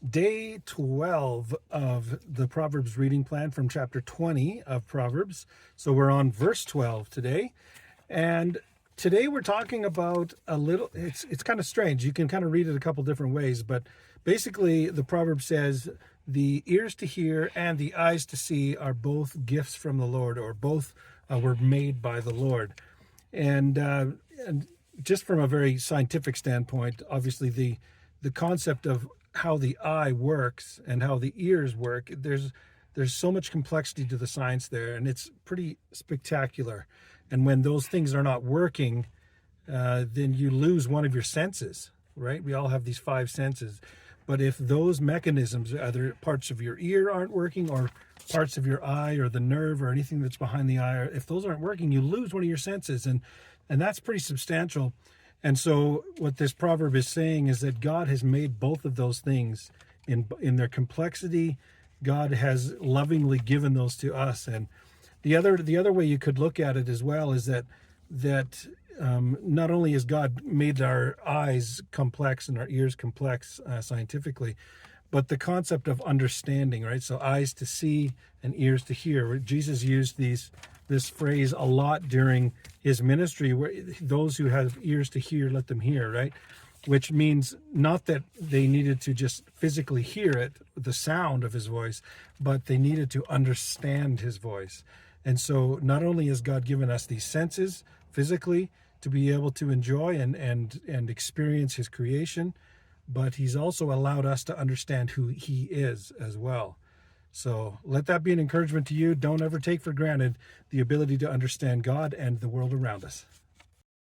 day 12 of the Proverbs reading plan from chapter 20 of Proverbs. So we're on verse 12 today. And today we're talking about it's kind of strange. You can kind of read it a couple different ways, but basically the proverb says the ears to hear and the eyes to see are both gifts from the Lord, or both were made by the Lord. And just from a very scientific standpoint, obviously the concept of how the eye works and how the ears work, there's so much complexity to the science there, and it's pretty spectacular. And when those things are not working, then you lose one of your senses, right? We all have these five senses. But if those mechanisms, either parts of your ear aren't working, or parts of your eye, or the nerve, or anything that's behind the eye, or if those aren't working, you lose one of your senses. And that's pretty substantial. And so what this proverb is saying is that God has made both of those things in their complexity. God has lovingly given those to us. And the other way you could look at it as well is that not only has God made our eyes complex and our ears complex scientifically, but the concept of understanding, right? So eyes to see and ears to hear. Jesus used this phrase a lot during his ministry, where those who have ears to hear, let them hear, right? Which means not that they needed to just physically hear it, the sound of his voice, but they needed to understand his voice. And so not only has God given us these senses physically to be able to enjoy and experience his creation, but he's also allowed us to understand who he is as well. So let that be an encouragement to you. Don't ever take for granted the ability to understand God and the world around us.